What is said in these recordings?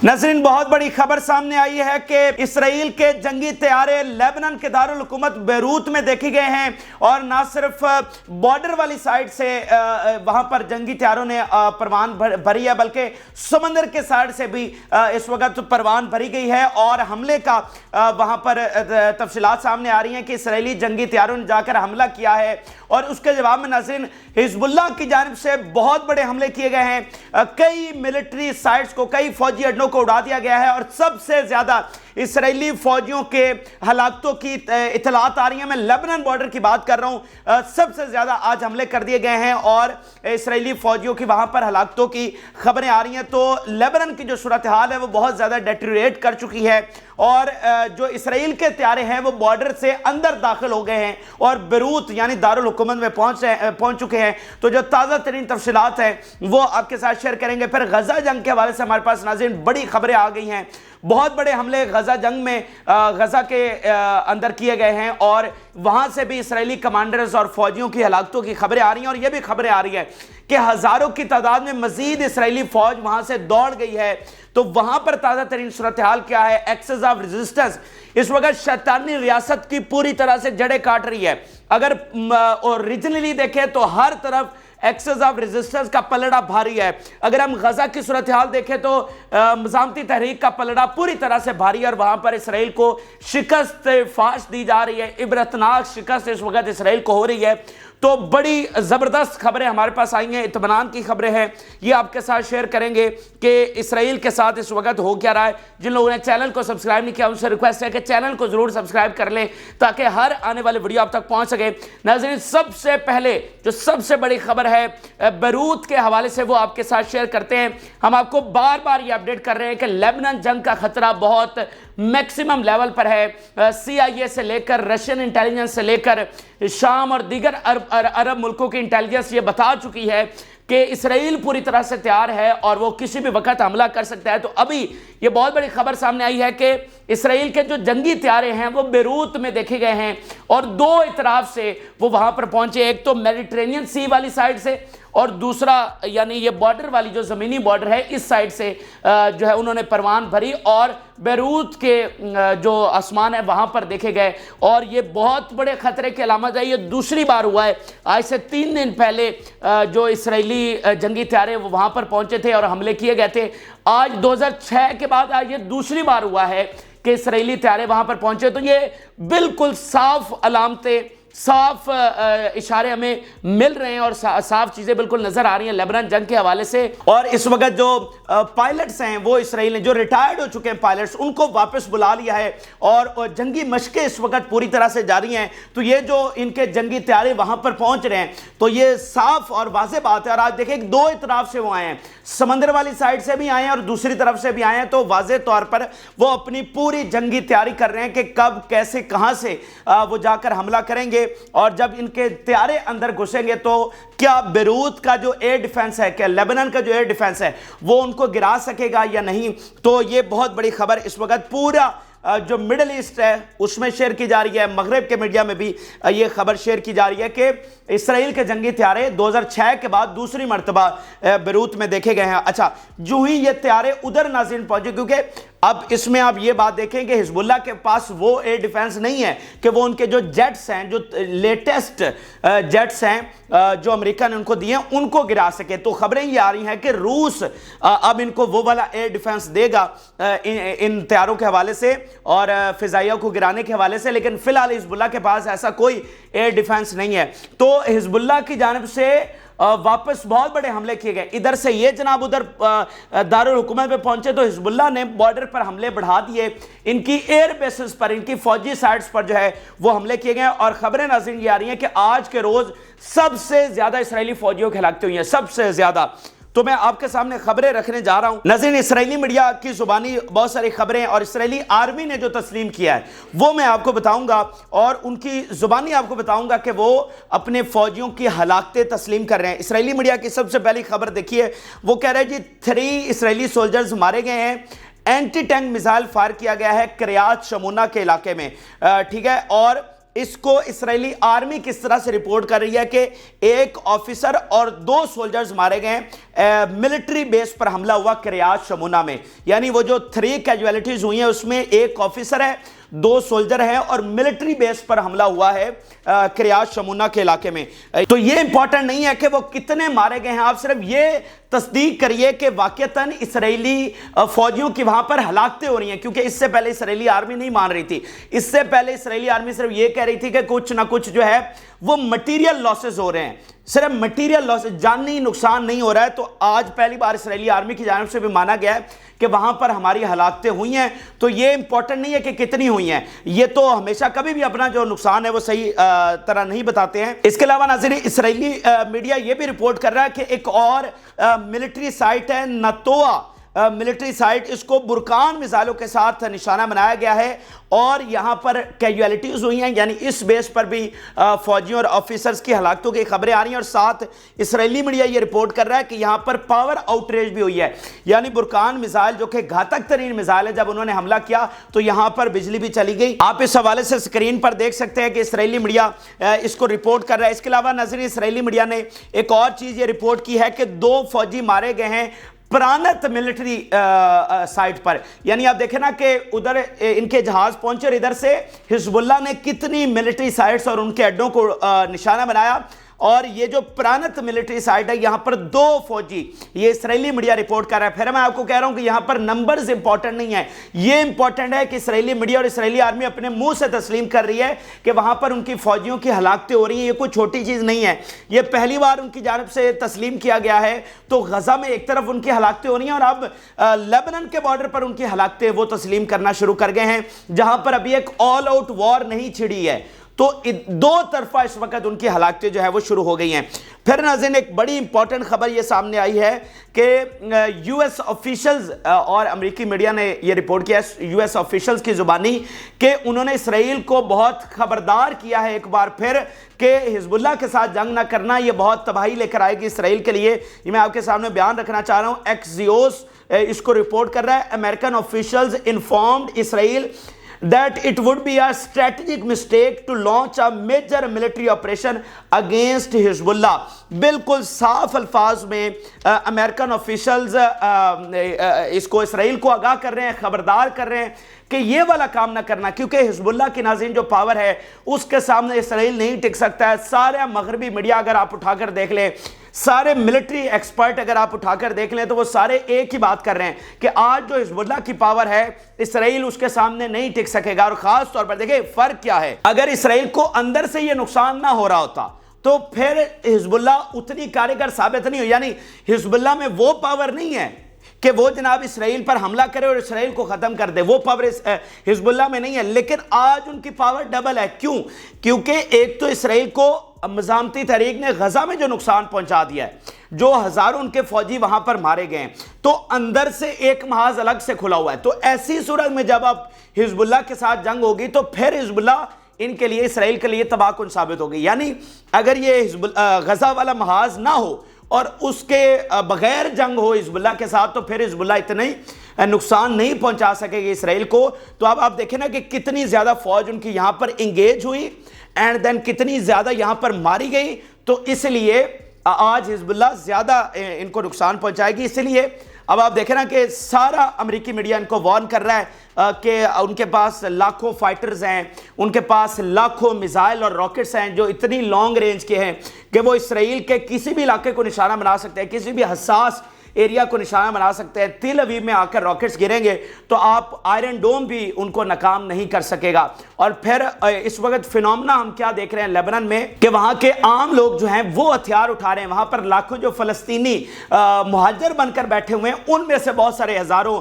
ناظرین بہت بڑی خبر سامنے آئی ہے کہ اسرائیل کے جنگی طیارے لیبنان کے دارالحکومت بیروت میں دیکھے گئے ہیں، اور نہ صرف بارڈر والی سائڈ سے وہاں پر جنگی طیاروں نے پروان بھری ہے، بلکہ سمندر کے سائڈ سے بھی اس وقت پروان بھری گئی ہے، اور حملے کا وہاں پر تفصیلات سامنے آ رہی ہیں کہ اسرائیلی جنگی طیاروں نے جا کر حملہ کیا ہے، اور اس کے جواب میں ناظرین حزب اللہ کی جانب سے بہت بڑے حملے کیے گئے ہیں۔ کئی ملٹری سائٹس کو، کئی فوجی اڈوں کو اڑا دیا گیا ہے، اور سب سے زیادہ اسرائیلی فوجیوں کے ہلاکتوں کی اطلاعات آ رہی ہیں۔ میں لیبنان بارڈر کی بات کر رہا ہوں، سب سے زیادہ آج حملے کر دیے گئے ہیں اور اسرائیلی فوجیوں کی وہاں پر ہلاکتوں کی خبریں آ رہی ہیں۔ تو لیبنان کی جو صورتحال ہے وہ بہت زیادہ ڈیٹیریٹ کر چکی ہے، اور جو اسرائیل کے طیارے ہیں وہ بارڈر سے اندر داخل ہو گئے ہیں اور بیروت یعنی دارالحکومت میں پہنچ چکے ہیں۔ تو جو تازہ ترین تفصیلات ہیں وہ آپ کے ساتھ شیئر کریں گے۔ پھر غزہ جنگ کے حوالے سے ہمارے پاس ناظرین بڑی خبریں آ گئی ہیں، بہت بڑے حملے غزہ جنگ میں غزہ کے اندر کیے گئے ہیں، اور وہاں سے بھی اسرائیلی کمانڈرز اور فوجیوں کی ہلاکتوں کی خبریں آ رہی ہیں، اور یہ بھی خبریں آ رہی ہیں کہ ہزاروں کی تعداد میں مزید اسرائیلی فوج وہاں سے دوڑ گئی ہے۔ تو وہاں پر تازہ ترین صورتحال کیا ہے؟ ایکسس آف ریزسٹنس اس وقت شیطانی ریاست کی پوری طرح سے جڑیں کاٹ رہی ہے۔ اگر اوریجنلی دیکھیں تو ہر طرف ایکسس آف ریزسٹنس کا پلڑا بھاری ہے۔ اگر ہم غزہ کی صورتحال دیکھیں تو مزاحمتی تحریک کا پلڑا پوری طرح سے بھاری ہے، اور وہاں پر اسرائیل کو شکست فاش دی جا رہی ہے، عبرتناک شکست اس وقت اسرائیل کو ہو رہی ہے۔ تو بڑی زبردست خبریں ہمارے پاس آئی ہیں، اطمینان کی خبریں ہیں، یہ آپ کے ساتھ شیئر کریں گے کہ اسرائیل کے ساتھ اس وقت ہو کیا رہا ہے۔ جن لوگوں نے چینل کو سبسکرائب نہیں کیا ان سے ریکویسٹ ہے کہ چینل کو ضرور سبسکرائب کر لیں تاکہ ہر آنے والے ویڈیو آپ تک پہنچ سکے۔ ناظرین سب سے پہلے جو سب سے بڑی خبر ہے بیروت کے حوالے سے وہ آپ کے ساتھ شیئر کرتے ہیں۔ ہم آپ کو بار بار یہ اپڈیٹ کر رہے ہیں کہ لیبنان جنگ کا خطرہ بہت میکسیمم لیول پر ہے۔ سی آئی اے سے لے کر رشین انٹیلیجنس سے لے کر شام اور دیگر عرب ملکوں کی انٹیلیجنس یہ بتا چکی ہے کہ اسرائیل پوری طرح سے تیار ہے اور وہ کسی بھی وقت حملہ کر سکتا ہے۔ تو ابھی یہ بہت بڑی خبر سامنے آئی ہے کہ اسرائیل کے جو جنگی طیارے ہیں وہ بیروت میں دیکھے گئے ہیں، اور دو اطراف سے وہ وہاں پر پہنچے، ایک تو میڈیٹرینین سی والی سائڈ سے، اور دوسرا یعنی یہ بارڈر والی جو زمینی بارڈر ہے اس سائڈ سے جو ہے انہوں نے پروان بھری، اور بیروت کے جو آسمان ہے وہاں پر دیکھے گئے، اور یہ بہت بڑے خطرے کی علامت ہے۔ یہ دوسری بار ہوا ہے، آج سے 3 دن پہلے جو اسرائیلی جنگی طیارے وہ وہاں پر پہنچے تھے اور حملے کیے گئے تھے۔ آج 2006 کے بعد آج یہ دوسری بار ہوا ہے کہ اسرائیلی طیارے وہاں پر پہنچے۔ تو یہ بالکل صاف علامتیں، صاف اشارے ہمیں مل رہے ہیں، اور صاف چیزیں بالکل نظر آ رہی ہیں لیبنان جنگ کے حوالے سے۔ اور اس وقت جو پائلٹس ہیں وہ اسرائیل نے جو ریٹائرڈ ہو چکے ہیں پائلٹس ان کو واپس بلا لیا ہے، اور جنگی مشقیں اس وقت پوری طرح سے جاری ہیں۔ تو یہ جو ان کے جنگی طیارے وہاں پر پہنچ رہے ہیں تو یہ صاف اور واضح بات ہے۔ اور آج دیکھیں دو اطراف سے وہ آئے ہیں، سمندر والی سائڈ سے بھی آئے ہیں اور دوسری طرف سے بھی آئے ہیں۔ تو واضح طور پر وہ اپنی پوری جنگی تیاری کر رہے ہیں کہ کب کیسے کہاں سے وہ جا کر حملہ کریں گے، اور جب ان کے طیارے اندر گھسیں گے تو کیا بیروت کا جو ایئر ڈیفنس ہے، کیا لیبنان کا جو ایئر ڈیفنس ہے وہ ان کو گرا سکے گا یا نہیں۔ تو یہ بہت بڑی خبر اس وقت پورا جو مڈل ایسٹ ہے اس میں شیئر کی جا رہی ہے، مغرب کے میڈیا میں بھی یہ خبر شیئر کی جا رہی ہے کہ اسرائیل کے جنگی طیارے 2006 کے بعد دوسری مرتبہ بیروت میں دیکھے گئے ہیں۔ اچھا، جو ہی یہ طیارے ادھر ناظرین پہنچے، کیونکہ اب اس میں آپ یہ بات دیکھیں کہ حزب اللہ کے پاس وہ ایئر ڈیفنس نہیں ہے کہ وہ ان کے جو جیٹس ہیں، جو لیٹسٹ جیٹس ہیں جو امریکہ نے ان کو دیے ہیں ان کو گرا سکے۔ تو خبریں یہ آ رہی ہیں کہ روس اب ان کو وہ والا ایئر ڈیفنس دے گا ان طیاروں کے حوالے سے اور فضائیہ کو گرانے کے حوالے سے، لیکن فی الحال حزب اللہ کے پاس ایسا کوئی ایئر ڈیفنس نہیں ہے۔ تو حزب اللہ کی جانب سے واپس بہت بڑے حملے کیے گئے۔ ادھر سے یہ جناب ادھر دارالحکومت پہ پہنچے تو حزب اللہ نے بارڈر پر حملے بڑھا دیے، ان کی ایئر بیسز پر، ان کی فوجی سائٹس پر جو ہے وہ حملے کیے گئے۔ اور خبریں ناظرین یہ آ رہی ہیں کہ آج کے روز سب سے زیادہ اسرائیلی فوجیوں کی ہلاکتیں ہوئی ہیں، سب سے زیادہ۔ تو میں آپ کے سامنے خبریں رکھنے جا رہا ہوں ناظرین، اسرائیلی میڈیا کی زبانی بہت ساری خبریں اور اسرائیلی آرمی نے جو تسلیم کیا ہے وہ میں آپ کو بتاؤں گا، اور ان کی زبانی آپ کو بتاؤں گا کہ وہ اپنے فوجیوں کی ہلاکتیں تسلیم کر رہے ہیں۔ اسرائیلی میڈیا کی سب سے پہلی خبر دیکھیے، وہ کہہ رہے ہیں جی 3 اسرائیلی سولجرز مارے گئے ہیں، اینٹی ٹینک میزائل فائر کیا گیا ہے کریات شمونہ کے علاقے میں، ٹھیک ہے، اور اس کو اسرائیلی آرمی کس طرح سے رپورٹ کر رہی ہے کہ ایک آفیسر اور 2 سولجرز مارے گئے ہیں، ملٹری بیس پر حملہ ہوا کریات شمونہ میں، یعنی وہ جو 3 کیجویلٹیز ہوئی ہیں اس میں ایک آفیسر ہے، 2 سولجر ہیں، اور ملٹری بیس پر حملہ ہوا ہے کریات شمونہ کے علاقے میں۔ تو یہ امپورٹنٹ نہیں ہے کہ وہ کتنے مارے گئے ہیں، آپ صرف یہ تصدیق کریے کہ واقعتاً اسرائیلی فوجیوں کی وہاں پر ہلاکتیں ہو رہی ہیں، کیونکہ اس سے پہلے اسرائیلی آرمی نہیں مان رہی تھی۔ اس سے پہلے اسرائیلی آرمی صرف یہ کہہ رہی تھی کہ کچھ نہ کچھ جو ہے وہ مٹیریل لاسز ہو رہے ہیں، صرف مٹیریل لاسز، جانی نقصان نہیں ہو رہا ہے۔ تو آج پہلی بار اسرائیلی آرمی کی جانب سے بھی مانا گیا ہے کہ وہاں پر ہماری ہلاکتیں ہوئی ہیں۔ تو یہ امپورٹنٹ نہیں ہے کہ کتنی ہوئی ہیں، یہ تو ہمیشہ کبھی بھی اپنا جو نقصان ہے وہ صحیح طرح نہیں بتاتے ہیں۔ اس کے علاوہ ناظرین، اسرائیلی میڈیا یہ بھی رپورٹ کر رہا ہے کہ ایک اور ملٹری سائٹ ہے نتوع ملٹری سائٹ، اس کو برکان میزائلوں کے ساتھ نشانہ بنایا گیا ہے اور یہاں پر کیجویلٹیز ہوئی ہیں، یعنی اس بیس پر بھی فوجیوں اور آفیسرز کی ہلاکتوں کی خبریں آ رہی ہیں، اور ساتھ اسرائیلی میڈیا یہ رپورٹ کر رہا ہے کہ یہاں پر پاور آؤٹریج بھی ہوئی ہے، یعنی برکان میزائل جو کہ گھاتک ترین میزائل ہے، جب انہوں نے حملہ کیا تو یہاں پر بجلی بھی چلی گئی۔ آپ اس حوالے سے سکرین پر دیکھ سکتے ہیں کہ اسرائیلی میڈیا اس کو رپورٹ کر رہا ہے۔ اس کے علاوہ ناظرین، اسرائیلی میڈیا نے ایک اور چیز یہ رپورٹ کی ہے کہ 2 فوجی مارے گئے ہیں پرانت ملٹری سائٹ پر، یعنی آپ دیکھیں نا کہ ادھر ان کے جہاز پہنچے اور ادھر سے حزب اللہ نے کتنی ملٹری سائٹس اور ان کے اڈوں کو نشانہ بنایا، اور یہ جو پرانت ملٹری سائٹ ہے یہاں پر 2 فوجی، یہ اسرائیلی میڈیا رپورٹ کر رہا ہے۔ پھر میں آپ کو کہہ رہا ہوں کہ یہاں پر نمبرز امپورٹنٹ نہیں ہیں، یہ امپورٹنٹ ہے کہ اسرائیلی میڈیا اور اسرائیلی آرمی اپنے منہ سے تسلیم کر رہی ہے کہ وہاں پر ان کی فوجیوں کی ہلاکتیں ہو رہی ہیں، یہ کوئی چھوٹی چیز نہیں ہے، یہ پہلی بار ان کی جانب سے تسلیم کیا گیا ہے۔ تو غزہ میں ایک طرف ان کی ہلاکتیں ہو رہی ہیں اور اب لیبنان کے بارڈر پر ان کی ہلاکتیں وہ تسلیم کرنا شروع کر گئے ہیں، جہاں پر ابھی ایک آل آؤٹ وار نہیں چھڑی ہے۔ تو 2 طرفہ اس وقت ان کی ہلاکتیں جو ہے وہ شروع ہو گئی ہیں۔ پھر ناظرین، ایک بڑی امپورٹنٹ خبر یہ سامنے آئی ہے کہ یو ایس آفیشلز اور امریکی میڈیا نے یہ رپورٹ کیا ہے یو ایس آفیشلز کی زبانی کہ انہوں نے اسرائیل کو بہت خبردار کیا ہے ایک بار پھر کہ حزب اللہ کے ساتھ جنگ نہ کرنا، یہ بہت تباہی لے کر آئے گی اسرائیل کے لیے۔ یہ میں آپ کے سامنے بیان رکھنا چاہ رہا ہوں، ایکسیوس اس کو رپورٹ کر رہا ہے، American officials informed Israel that it would be a strategic mistake to launch a major military operation against حزب اللہ۔ بالکل صاف الفاظ میں امریکن آفیشلز اس کو اسرائیل کو آگاہ کر رہے ہیں، خبردار کر رہے ہیں کہ یہ والا کام نہ کرنا، کیونکہ حزب اللہ کی ناظرین جو پاور ہے اس کے سامنے اسرائیل نہیں ٹک سکتا ہے۔ سارے مغربی میڈیا اگر آپ اٹھا کر دیکھ لیں، سارے ملٹری ایکسپرٹ اگر آپ اٹھا کر دیکھ لیں، تو وہ سارے ایک ہی بات کر رہے ہیں کہ آج جو حزب اللہ کی پاور ہے اسرائیل اس کے سامنے نہیں ٹک سکے گا۔ اور خاص طور پر دیکھیں فرق کیا ہے، اگر اسرائیل کو اندر سے یہ نقصان نہ ہو رہا ہوتا تو پھر حزب اللہ اتنی کارگر ثابت نہیں ہو، یعنی حزب اللہ میں وہ پاور نہیں ہے کہ وہ جناب اسرائیل پر حملہ کرے اور اسرائیل کو ختم کر دے، وہ پاور حزب اللہ میں نہیں ہے، لیکن آج ان کی پاور ڈبل ہے۔ کیوں؟ کیونکہ ایک تو اسرائیل کو مزاحمتی تحریک نے غزہ میں جو نقصان پہنچا دیا ہے، جو ہزاروں ان کے فوجی وہاں پر مارے گئے ہیں، تو اندر سے ایک محاذ الگ سے کھلا ہوا ہے۔ تو ایسی صورت میں جب اب حزب اللہ کے ساتھ جنگ ہوگی تو پھر حزب اللہ ان کے لیے، اسرائیل کے لیے تباہ کن ثابت ہوگی۔ یعنی اگر یہ غزہ والا محاذ نہ ہو اور اس کے بغیر جنگ ہو حزب اللہ کے ساتھ، تو پھر حزب اللہ اتنے نقصان نہیں پہنچا سکے گی اسرائیل کو۔ تو اب آپ دیکھیں نا کہ کتنی زیادہ فوج ان کی یہاں پر انگیج ہوئی اینڈ دین کتنی زیادہ یہاں پر ماری گئی، تو اس لیے آج حزب اللہ زیادہ ان کو نقصان پہنچائے گی۔ اس لیے اب آپ دیکھیں نا کہ سارا امریکی میڈیا ان کو وارن کر رہا ہے کہ ان کے پاس لاکھوں فائٹرز ہیں، ان کے پاس لاکھوں میزائل اور راکٹس ہیں جو اتنی لانگ رینج کے ہیں کہ وہ اسرائیل کے کسی بھی علاقے کو نشانہ بنا سکتے ہیں، کسی بھی حساس ایریا کو نشانہ بنا سکتے ہیں۔ تل ابیب میں آ کر راکٹس گریں گے تو آپ آئرن ڈوم بھی ان کو ناکام نہیں کر سکے گا۔ اور پھر اس وقت فینومنا ہم کیا دیکھ رہے ہیں لیبنان میں کہ وہاں کے عام لوگ جو ہیں وہ ہتھیار اٹھا رہے ہیں، وہاں پر لاکھوں جو فلسطینی مہاجر بن کر بیٹھے ہوئے ہیں، ان میں سے بہت سارے ہزاروں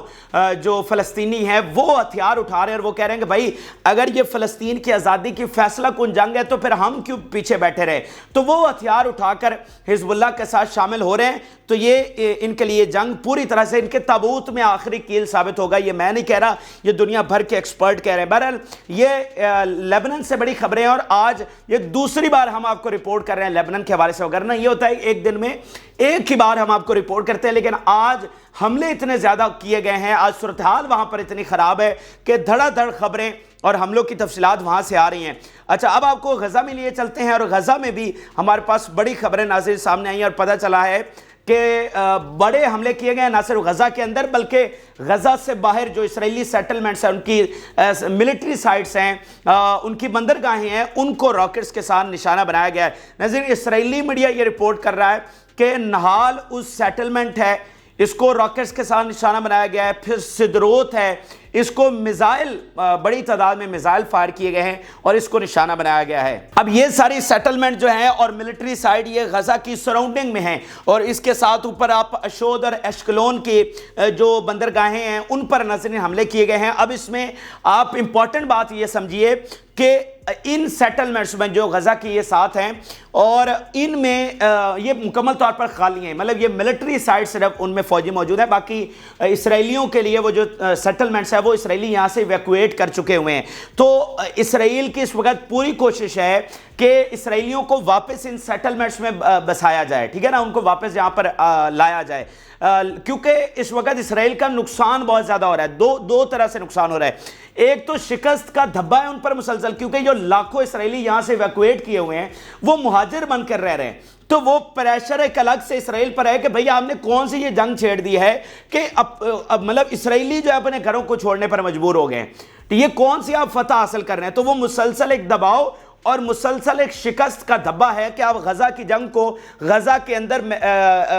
جو فلسطینی ہیں وہ ہتھیار اٹھا رہے ہیں اور وہ کہہ رہے ہیں کہ بھائی اگر یہ فلسطین کی آزادی کی فیصلہ کن جنگ ہے تو پھر ہم کیوں پیچھے بیٹھے رہے۔ تو وہ ہتھیار اٹھا کر حزب اللہ کے ساتھ شامل ہو رہے ہیں۔ تو یہ ان کے کے لیے جنگ پوری طرح سے ان کے تابوت میں آخری کیل ثابت ہوگا. یہ میں نہیں کہہ رہا, یہ دنیا بھر کے ایکسپرٹ کہہ رہے ہیں. بہرحال یہ لیبنان سے بڑی خبریں ہیں, اور آج یہ دوسری بار ہم آپ کو رپورٹ کر رہے ہیں لیبنان کے حوالے سے. وگرنہ یہ ہوتا ہے ایک دن میں ایک ہی بار ہم آپ کو رپورٹ کرتے ہیں, لیکن آج حملے اتنے زیادہ کیے گئے ہیں, آج صورتحال وہاں پر اتنی خراب ہے کہ دھڑا دھڑ خبریں اور حملوں کی تفصیلات وہاں سے آ رہی ہیں. اچھا, اب آپ کو غزہ میں لیے چلتے ہیں, اور غزہ میں بھی ہمارے پاس بڑی خبریں ناظرین سامنے آئی ہیں, اور پتہ چلا ہے کہ بڑے حملے کیے گئے نہ صرف غزہ کے اندر بلکہ غزہ سے باہر جو اسرائیلی سیٹلمنٹس ہیں, ان کی ملٹری سائٹس ہیں, ان کی بندرگاہیں ہیں, ان کو راکٹس کے ساتھ نشانہ بنایا گیا ہے. ناظرین, اسرائیلی میڈیا یہ رپورٹ کر رہا ہے کہ نہال اس سیٹلمنٹ ہے, اس کو راکٹس کے ساتھ نشانہ بنایا گیا ہے. پھر سدروت ہے, اس کو میزائل, بڑی تعداد میں میزائل فائر کیے گئے ہیں اور اس کو نشانہ بنایا گیا ہے. اب یہ ساری سیٹلمنٹ جو ہیں اور ملٹری سائٹ یہ غزہ کی سراؤنڈنگ میں ہیں, اور اس کے ساتھ اوپر آپ اشود اور اشکلون کی جو بندرگاہیں ہیں ان پر ناظرین حملے کیے گئے ہیں. اب اس میں آپ امپورٹنٹ بات یہ سمجھیے کہ ان سیٹلمنٹس میں جو غزہ کی یہ ساتھ ہیں اور ان میں یہ مکمل طور پر خالی ہیں, مطلب یہ ملٹری سائٹ صرف ان میں فوجی موجود ہیں, باقی اسرائیلیوں کے لیے وہ جو سیٹلمنٹس ہیں وہ اسرائیلی یہاں سے ایویکویٹ کر چکے ہوئے ہیں. تو اسرائیل کی اس وقت پوری کوشش ہے کہ اسرائیلیوں کو واپس ان سیٹلمنٹس میں بسایا جائے, ٹھیک ہے نا, ان کو واپس یہاں پر لایا جائے, کیونکہ اس وقت اسرائیل کا نقصان بہت زیادہ ہو رہا ہے. دو طرح سے نقصان ہو رہا ہے. ایک تو شکست کا دھبا ہے ان پر مسلسل, کیونکہ جو لاکھوں اسرائیلی یہاں سے ایویکویٹ کیے ہوئے ہیں وہ مہاجر بن کر رہ رہے ہیں, تو وہ پریشر ایک الگ سے اسرائیل پر ہے کہ بھئی آپ نے کون سی یہ جنگ چھیڑ دی ہے کہ اب مطلب اسرائیلی جو ہے اپنے گھروں کو چھوڑنے پر مجبور ہو گئے ہیں, تو یہ کون سی آپ فتح حاصل کر رہے ہیں. تو وہ مسلسل ایک دباؤ اور مسلسل ایک شکست کا دھبا ہے کہ آپ غزہ کی جنگ کو غزہ کے اندر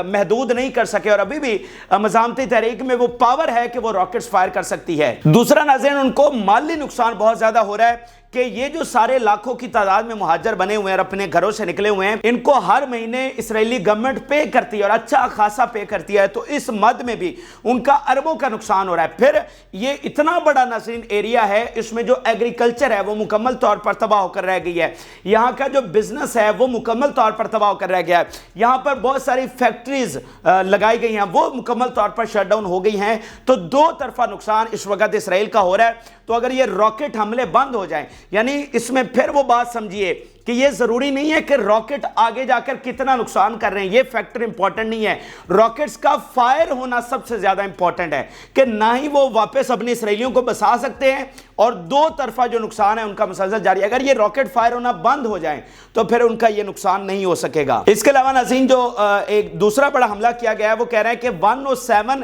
محدود نہیں کر سکے, اور ابھی بھی مزاحمتی تحریک میں وہ پاور ہے کہ وہ راکٹس فائر کر سکتی ہے. دوسرا ناظرین, ان کو مالی نقصان بہت زیادہ ہو رہا ہے کہ یہ جو سارے لاکھوں کی تعداد میں مہاجر بنے ہوئے ہیں اور اپنے گھروں سے نکلے ہوئے ہیں, ان کو ہر مہینے اسرائیلی گورنمنٹ پے کرتی ہے اور اچھا خاصا پے کرتی ہے, تو اس مد میں بھی ان کا اربوں کا نقصان ہو رہا ہے. پھر یہ اتنا بڑا ناظرین ایریا ہے, اس میں جو ایگریکلچر ہے وہ مکمل طور پر تباہ ہو کر رہ گئی ہے, یہاں کا جو بزنس ہے وہ مکمل طور پر تباہ ہو کر رہ گیا ہے, یہاں پر بہت ساری فیکٹریز لگائی گئی ہیں وہ مکمل طور پر شٹ ڈاؤن ہو گئی ہیں. تو دو طرفہ نقصان اس وقت اسرائیل کا ہو رہا ہے. تو اگر یہ راکٹ حملے بند ہو جائیں, یعنی اس میں پھر وہ بات سمجھیے کہ یہ ضروری نہیں ہے کہ راکٹ آگے جا کر کتنا نقصان کر رہے ہیں, یہ فیکٹر امپورٹنٹ نہیں ہے. راکٹس کا فائر ہونا سب سے زیادہ امپورٹنٹ ہے کہ نہ ہی وہ واپس اپنے اسرائیلیوں کو بسا سکتے ہیں, اور دو طرفہ جو نقصان ہے ان کا مسلسل جاری ہے. اگر یہ راکٹ فائر ہونا بند ہو جائیں تو پھر ان کا یہ نقصان نہیں ہو سکے گا. اس کے علاوہ ناظرین, جو ایک دوسرا بڑا حملہ کیا گیا ہے وہ کہہ رہے ہیں کہ 107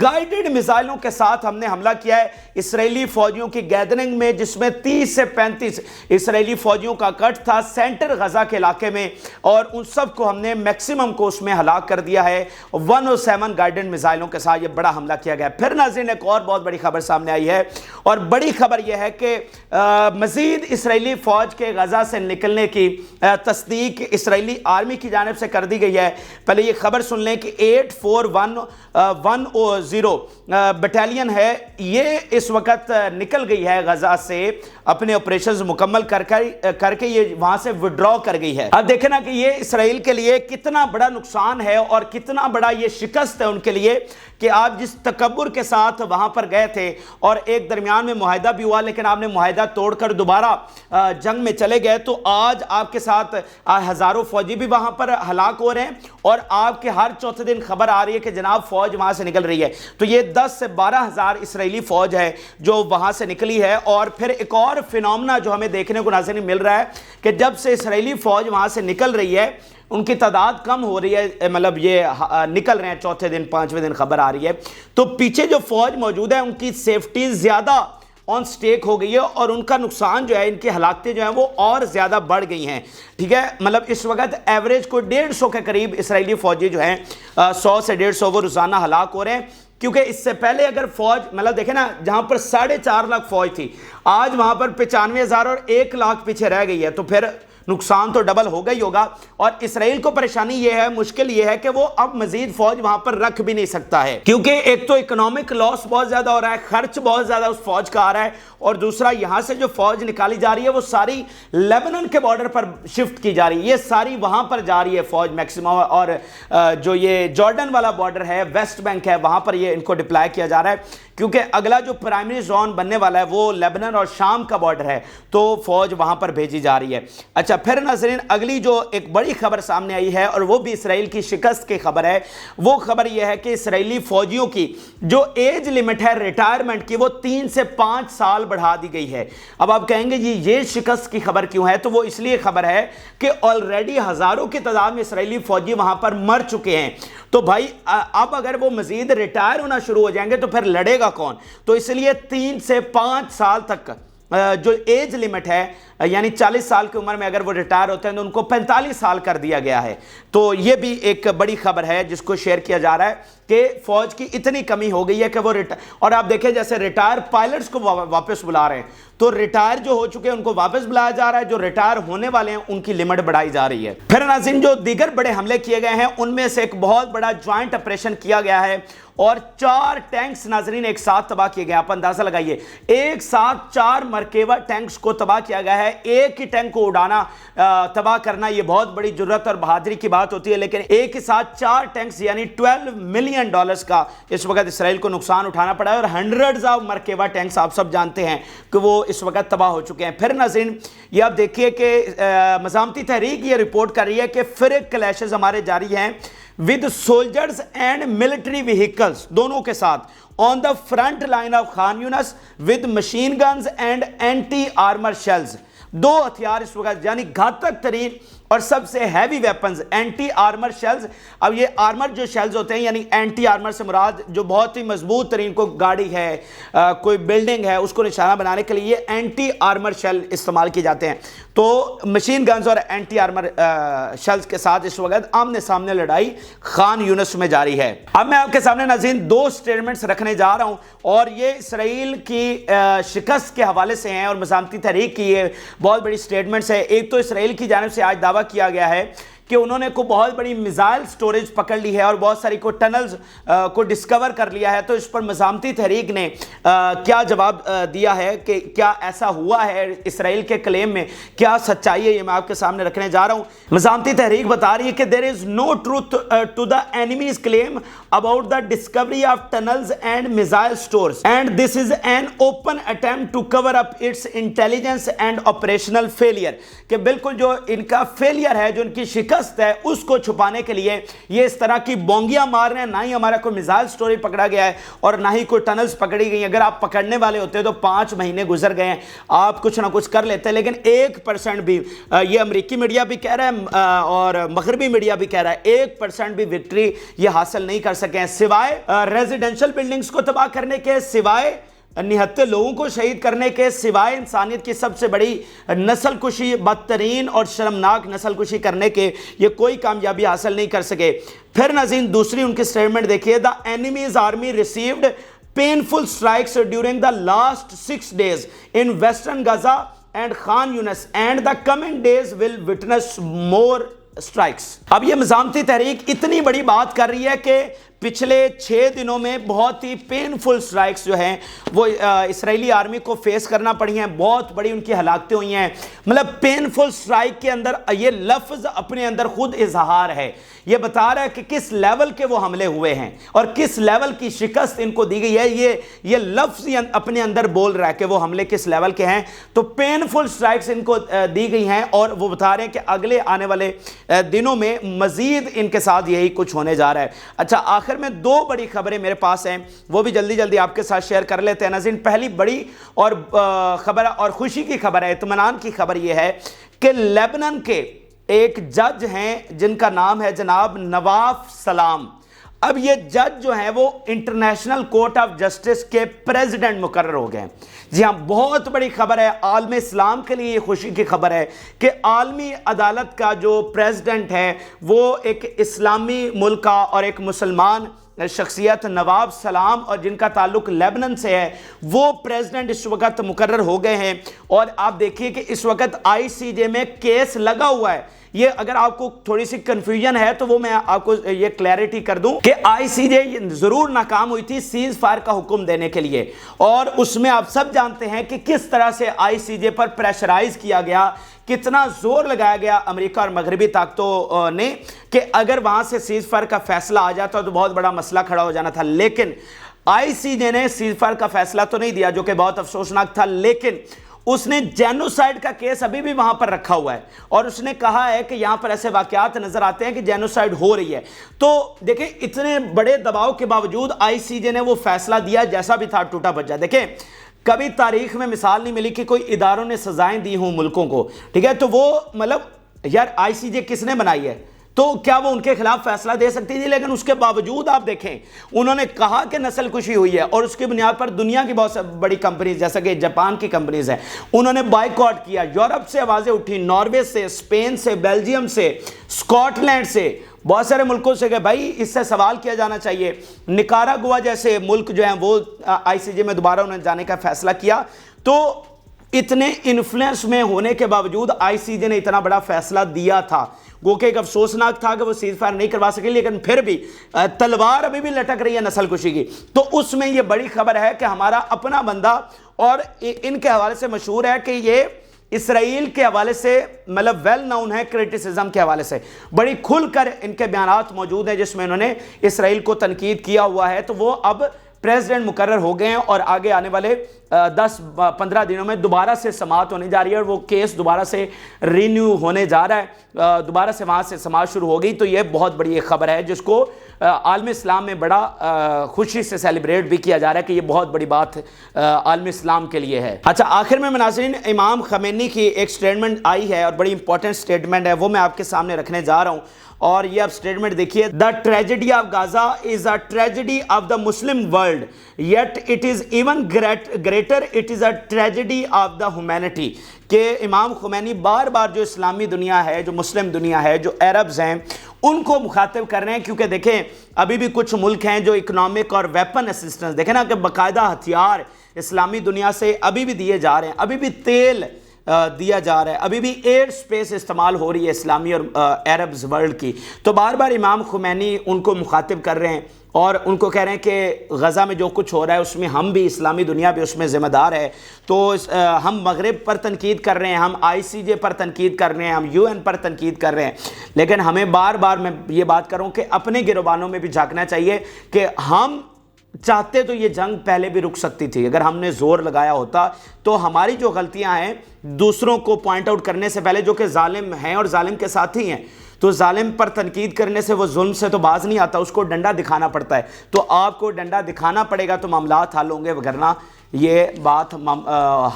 گائیڈڈ میزائلوں کے ساتھ ہم نے حملہ کیا ہے اسرائیلی فوجیوں کی گیدرنگ میں, جس میں 30 سے 35 اسرائیلی فوجیوں کا کٹ تھا سینٹر غزہ کے علاقے میں, اور ان سب کو ہم نے میکسیمم کو اس میں ہلاک کر دیا ہے 107 گائیڈڈ میزائلوں کے ساتھ. یہ بڑا حملہ کیا گیا. پھر ناظرین, ایک اور بہت بڑی خبر سامنے آئی ہے, اور بڑی خبر یہ ہے کہ مزید اسرائیلی فوج کے غزہ سے نکلنے کی تصدیق اسرائیلی آرمی کی جانب سے کر دی گئی ہے. پہلے یہ خبر سن لیں کہ 84110 بٹالین ہے, یہ اس وقت نکل گئی ہے غزہ سے, اپنے آپریشنز مکمل کر کے یہ وہاں سے وڈرا کر گئی ہے. اب دیکھیں نا کہ یہ اسرائیل کے لیے کتنا بڑا نقصان ہے اور کتنا بڑا یہ شکست ہے ان کے لیے کہ آپ جس تکبر کے ساتھ وہاں پر گئے تھے اور ایک درمیان میں معاہدہ بھی ہوا, لیکن آپ نے معاہدہ توڑ کر دوبارہ جنگ میں چلے گئے, تو آج آپ کے ساتھ ہزاروں فوجی بھی وہاں پر ہلاک ہو رہے ہیں, اور آپ کے ہر چوتھے دن خبر آ رہی ہے کہ جناب فوج وہاں سے نکل رہی ہے. تو یہ 10 سے 12 ہزار اسرائیلی فوج ہے جو وہاں سے نکلی ہے. اور پھر ایک اور فینومنا جو ہمیں دیکھنے کو ناظرین مل رہا ہے کہ جب سے اسرائیلی فوج وہاں سے نکل رہی ہے ان کی تعداد کم ہو رہی ہے, مطلب یہ نکل رہے ہیں چوتھے دن پانچویں دن خبر آ رہی ہے, تو پیچھے جو فوج موجود ہے ان کی سیفٹی زیادہ آن سٹیک ہو گئی ہے, اور ان کا نقصان جو ہے, ان کی ہلاکتیں جو ہیں وہ اور زیادہ بڑھ گئی ہیں. ٹھیک ہے, مطلب اس وقت ایوریج کو 150 کے قریب اسرائیلی فوجی جو ہیں 100 سے 150 وہ روزانہ ہلاک ہو رہے ہیں. کیونکہ اس سے پہلے اگر فوج, مطلب دیکھیں نا, جہاں پر 4.5 لاکھ فوج تھی, آج وہاں پر 95,000 اور 1 لاکھ پیچھے رہ گئی ہے, تو پھر نقصان تو ڈبل ہوگا ہی ہوگا، اور اسرائیل کو پریشانی یہ ہے، مشکل یہ ہے کہ وہ اب مزید فوج وہاں پر رکھ بھی نہیں سکتا ہے، کیونکہ ایک تو اکنامک لاس بہت زیادہ ہو رہا ہے، خرچ بہت زیادہ اس فوج کا آ رہا ہے، اور دوسرا یہاں سے جو فوج نکالی جا رہی ہے وہ ساری لیبنان کے بارڈر پر شفٹ کی جا رہی ہے، یہ ساری وہاں پر جا رہی ہے فوج میکسیمم، اور جو یہ جارڈن والا بارڈر ہے، ویسٹ بینک ہے، وہاں پر یہ ان کو ڈپلائی کیا جا رہا ہے، کیونکہ اگلا جو پرائمری زون بننے والا ہے وہ لیبنان اور شام کا بارڈر ہے، تو فوج وہاں پر بھیجی جا رہی ہے۔ اچھا، پھر ناظرین اگلی جو ایک بڑی خبر سامنے آئی ہے، اور وہ بھی اسرائیل کی شکست کی خبر ہے، وہ خبر یہ ہے کہ اسرائیلی فوجیوں کی جو ایج لمٹ ہے ریٹائرمنٹ کی، وہ 3 سے 5 سال بڑھا دی گئی ہے۔ اب آپ کہیں گے جی یہ شکست کی خبر کیوں ہے؟ تو وہ اس لیے خبر ہے کہ آلریڈی ہزاروں کی تعداد میں اسرائیلی فوجی وہاں پر مر چکے ہیں، تو بھائی اب اگر وہ مزید ریٹائر ہونا شروع ہو جائیں گے تو پھر لڑے گا کون؟ تو اس لیے 3 سے 5 سال تک جو ایج لمٹ ہے، یعنی 40 سال کی عمر میں اگر وہ ریٹائر ہوتے ہیں تو ان کو 45 سال کر دیا گیا ہے۔ تو یہ بھی ایک بڑی خبر ہے جس کو شیئر کیا جا رہا ہے کہ فوج کی اتنی کمی ہو گئی ہے کہ وہ اور آپ دیکھیں جیسے ریٹائر پائلٹس کو واپس بلا رہے ہیں، تو ریٹائر جو ہو چکے ہیں ان کو واپس بلایا جا رہا ہے، جو ریٹائر ہونے والے ہیں ان کی لمٹ بڑھائی جا رہی ہے۔ پھر ناظرین جو دیگر بڑے حملے کیے گئے ہیں ان میں سے ایک بہت بڑا جوائنٹ آپریشن کیا گیا ہے، اور 4 ٹینکس ناظرین ایک ساتھ تباہ کیے گئے۔ آپ اندازہ لگائیے، ایک ساتھ 4 مرکبہ ٹینکس کو تباہ کیا گیا ہے۔ ایک ہی ٹینک کو اڑانا، تباہ کرنا، یہ بہت بڑی جرات اور بہادری کی بات ہوتی ہے، لیکن ایک ہی ساتھ 4 ٹینکس یعنی $12 ملین کا اس وقت اسرائیل کو نقصان اٹھانا پڑا ہے، اور ہنڈریڈز آف مرکبہ ٹینکس آپ سب جانتے ہیں کہ وہ اس وقت تباہ ہو چکے ہیں۔ پھر ناظرین یہ آپ دیکھیے کہ مزاحمتی تحریک یہ رپورٹ کر رہی ہے کہ فرق کلیشز ہمارے جاری ہیں with soldiers and military vehicles، دونوں کے ساتھ on the front line of Khan Yunis with machine guns and anti-armor shells۔ 2 ہتھیار اس وقت یعنی گھاتک ترین اور سب سے heavy weapons anti armour shells. اب یہ آرمر جو شیلز ہوتے ہیں یعنی اینٹی آرمر سے مراد جو بہت ہی مضبوط ترین، کوئی گاڑی ہے، کوئی بلڈنگ ہے، اس کو نشانہ بنانے کے لیے اینٹی آرمر شیل استعمال کیے جاتے ہیں۔ تو مشین گنز اور اینٹی آرمر شیلز کے ساتھ اس وقت آمنے سامنے لڑائی خان یونس میں جاری ہے۔ اب میں آپ کے سامنے ناظرین 2 سٹیٹمنٹس رکھنے جا رہا ہوں، اور یہ اسرائیل کی شکست کے حوالے سے ہیں اور مزاحمتی تحریک کی یہ بہت بڑی سٹیٹمنٹس ہے۔ ایک تو اسرائیل کی جانب سے آج دعویٰ کیا گیا ہے کہ انہوں نے کوئی بہت بڑی میزائل سٹوریج پکڑ لی ہے اور بہت ساری کوئی ٹنلز کو ڈسکور کر لیا ہے، تو اس پر مزاحمتی تحریک نے کیا جواب دیا ہے کہ کیا ایسا ہوا ہے؟ اسرائیل کے کلیم میں کیا سچائی ہے، یہ میں آپ کے سامنے رکھنے جا رہا ہوں۔ مزاحمتی تحریک بتا رہی ہے کہ there is no truth to the enemy's claim about the discovery of tunnels and missile stores, and this is an open attempt to cover up its intelligence and operational failure، کہ بالکل جو ان کا فیلئر ہے، جو ان کی شکست ہے، اس کو چھپانے کے لیے یہ اس طرح کی بونگیاں مار رہے ہیں۔ نہ ہی ہمارا کوئی میزائل سٹوری پکڑا گیا ہے اور نہ ہی کوئی ٹنلز پکڑی گئی ہیں۔ اگر آپ پکڑنے والے ہوتے تو 5 مہینے گزر گئے ہیں، آپ کچھ نہ کچھ کر لیتے، لیکن 1% بھی، یہ امریکی میڈیا بھی کہہ رہا ہے اور مغربی میڈیا بھی کہہ رہا ہے، 1% بھی وکٹری یہ حاصل نہیں کر سکے ہیں، سوائے ریزیڈنشل بلڈنگز کو تباہ کرنے کے، سوائے 79 لوگوں کو شہید کرنے کے، سوائے انسانیت کی سب سے بڑی نسل کشی، بدترین اور شرمناک نسل کشی کرنے کے، یہ کوئی کامیابی حاصل نہیں کر سکے۔ پھر ناظرین دوسری ان کی سٹیٹمنٹ دیکھیے، the enemy's army received painful strikes during the last 6 days in western Gaza and Khan Yunis, and the coming days will witness more strikes۔ اب یہ مزاحمتی تحریک اتنی بڑی بات کر رہی ہے کہ پچھلے 6 دنوں میں بہت ہی پینفل سٹرائکس جو ہیں وہ اسرائیلی آرمی کو فیس کرنا پڑی ہیں، بہت بڑی ان کی ہلاکتیں ہوئی ہیں۔ مطلب پینفل سٹرائک کے اندر یہ لفظ اپنے اندر خود اظہار ہے، یہ بتا رہا ہے کہ کس لیول کے وہ حملے ہوئے ہیں اور کس لیول کی شکست ان کو دی گئی ہے۔ یہ لفظ اپنے اندر بول رہا ہے کہ وہ حملے کس لیول کے ہیں۔ تو پینفل سٹرائکس ان کو دی گئی ہیں، اور وہ بتا رہے ہیں کہ اگلے آنے والے دنوں میں مزید ان کے ساتھ یہی کچھ ہونے جا رہا ہے۔ اچھا، آخر میں 2 بڑی خبریں میرے پاس ہیں، وہ بھی جلدی جلدی آپ کے ساتھ شیئر کر لیتے ہیں ناظرین۔ پہلی بڑی اور خبر اور خوشی کی خبر ہے، اطمینان کی خبر یہ ہے کہ لیبنان کے ایک جج ہیں جن کا نام ہے جناب نواف سلام۔ اب یہ جج جو ہیں وہ انٹرنیشنل کورٹ آف جسٹس کے پریزیڈنٹ مقرر ہو گئے ہیں۔ جی ہاں، بہت بڑی خبر ہے، عالم اسلام کے لیے یہ خوشی کی خبر ہے کہ عالمی عدالت کا جو پریزیڈنٹ ہے وہ ایک اسلامی ملک کا اور ایک مسلمان شخصیت نواب سلام اور جن کا تعلق لیبنان سے ہے وہ پریزیڈنٹ اس وقت مقرر ہو گئے ہیں، اور آپ دیکھیے کہ اس وقت آئی سی جے میں کیس لگا ہوا ہے۔ یہ اگر آپ کو تھوڑی سی کنفیوژن ہے تو وہ میں آپ کو یہ کلیئرٹی کر دوں کہ آئی سی جے ضرور ناکام ہوئی تھی سیز فائر کا حکم دینے کے لیے، اور اس میں آپ سب جانتے ہیں کہ کس طرح سے آئی سی جے پر پریشرائز کیا گیا، کتنا زور لگایا گیا امریکہ اور مغربی طاقتوں نے کہ اگر وہاں سے سیز فائر کا فیصلہ آ جاتا تو بہت بڑا مسئلہ کھڑا ہو جانا تھا۔ لیکن آئی سی جے نے سیز فائر کا فیصلہ تو نہیں دیا، جو کہ بہت افسوسناک تھا، لیکن اس نے جینوسائیڈ کا کیس ابھی بھی وہاں پر رکھا ہوا ہے، اور اس نے کہا ہے کہ یہاں پر ایسے واقعات نظر آتے ہیں کہ جینوسائیڈ ہو رہی ہے۔ تو دیکھیں اتنے بڑے دباؤ کے باوجود آئی سی جے نے وہ فیصلہ دیا، جیسا بھی تھا ٹوٹا بچا۔ دیکھیں کبھی تاریخ میں مثال نہیں ملی کہ کوئی اداروں نے سزائیں دی ہوں ملکوں کو، ٹھیک ہے، تو وہ مطلب یار آئی سی جے کس نے بنائی ہے، تو کیا وہ ان کے خلاف فیصلہ دے سکتی تھی؟ لیکن اس کے باوجود آپ دیکھیں انہوں نے کہا کہ نسل کشی ہوئی ہے، اور اس کی بنیاد پر دنیا کی بہت بڑی کمپنیز جیسا کہ جاپان کی کمپنیز ہیں انہوں نے بائیکاٹ کیا، یورپ سے آوازیں اٹھی، ناروے سے، اسپین سے، بیلجیم سے، اسکاٹ لینڈ سے، بہت سارے ملکوں سے کہ بھائی اس سے سوال کیا جانا چاہیے۔ نکاراگوا جیسے ملک جو ہیں وہ آئی سی جے میں دوبارہ انہوں نے جانے کا فیصلہ کیا۔ تو اتنے انفلوئنس میں ہونے کے باوجود آئی سی جے نے اتنا بڑا فیصلہ دیا تھا، وہ کہ ایک افسوسناک تھا کہ وہ سیز فائر نہیں کروا سکے، لیکن پھر بھی تلوار ابھی بھی لٹک رہی ہے نسل کشی کی۔ تو اس میں یہ بڑی خبر ہے کہ ہمارا اپنا بندہ، اور ان کے حوالے سے مشہور ہے کہ یہ اسرائیل کے حوالے سے مطلب ویل ناؤن ہے، کرٹیسزم کے حوالے سے بڑی کھل کر ان کے بیانات موجود ہیں جس میں انہوں نے اسرائیل کو تنقید کیا ہوا ہے۔ تو وہ اب پریزیڈنٹ مقرر ہو گئے ہیں، اور آگے آنے والے 10-15 دنوں میں دوبارہ سے سماعت ہونے جا رہی ہے، اور وہ کیس دوبارہ سے رینیو ہونے جا رہا ہے، دوبارہ سے وہاں سے سماعت شروع ہو گئی۔ تو یہ بہت بڑی ایک خبر ہے جس کو عالم اسلام میں بڑا خوشی سے سیلیبریٹ بھی کیا جا رہا ہے کہ یہ بہت بڑی بات عالم اسلام کے لیے ہے۔ اچھا آخر میں ناظرین امام خمینی کی ایک سٹیٹمنٹ آئی ہے، اور بڑی امپورٹنٹ سٹیٹمنٹ ہے، وہ میں آپ کے سامنے رکھنے جا رہا ہوں، اور یہ اب سٹیٹمنٹ دیکھیے۔ The tragedy of Gaza is a tragedy of the Muslim world, yet it is even greater, it is a tragedy of the humanity۔ کہ امام خمینی بار بار جو اسلامی دنیا ہے، جو مسلم دنیا ہے، جو عربز ہیں، ان کو مخاطب کر رہے ہیں، کیونکہ دیکھیں ابھی بھی کچھ ملک ہیں جو اکنامک اور ویپن اسسٹنس، دیکھیں نا کہ باقاعدہ ہتھیار اسلامی دنیا سے ابھی بھی دیے جا رہے ہیں، ابھی بھی تیل دیا جا رہا ہے، ابھی بھی ایئر سپیس استعمال ہو رہی ہے اسلامی اور عربز ورلڈ کی۔ تو بار بار امام خمینی ان کو مخاطب کر رہے ہیں، اور ان کو کہہ رہے ہیں کہ غزہ میں جو کچھ ہو رہا ہے اس میں ہم بھی، اسلامی دنیا بھی اس میں ذمہ دار ہے۔ تو ہم مغرب پر تنقید کر رہے ہیں، ہم آئی سی جے پر تنقید کر رہے ہیں، ہم UN پر تنقید کر رہے ہیں، لیکن ہمیں بار بار میں یہ بات کروں کہ اپنے گروبانوں میں بھی جھانکنا چاہیے کہ ہم چاہتے تو یہ جنگ پہلے بھی رک سکتی تھی، اگر ہم نے زور لگایا ہوتا تو ہماری جو غلطیاں ہیں دوسروں کو پوائنٹ آؤٹ کرنے سے پہلے، جو کہ ظالم ہیں اور ظالم کے ساتھی ہیں، تو ظالم پر تنقید کرنے سے وہ ظلم سے تو باز نہیں آتا، اس کو ڈنڈا دکھانا پڑتا ہے۔ تو آپ کو ڈنڈا دکھانا پڑے گا تو معاملات حل ہوں گے، وگرنہ یہ بات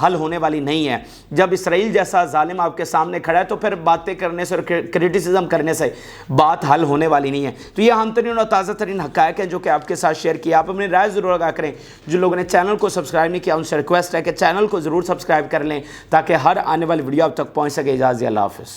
حل ہونے والی نہیں ہے۔ جب اسرائیل جیسا ظالم آپ کے سامنے کھڑا ہے تو پھر باتیں کرنے سے اور کرٹیسزم کرنے سے بات حل ہونے والی نہیں ہے۔ تو یہ اہم ترین اور تازہ ترین حقائق ہیں جو کہ آپ کے ساتھ شیئر کیا۔ آپ اپنی رائے ضرور آگاہ کریں۔ جو لوگوں نے چینل کو سبسکرائب نہیں کیا ان سے ریکویسٹ ہے کہ چینل کو ضرور سبسکرائب کر لیں تاکہ ہر آنے والی ویڈیو آپ تک پہنچ سکے۔ اجازت اللہ حافظ۔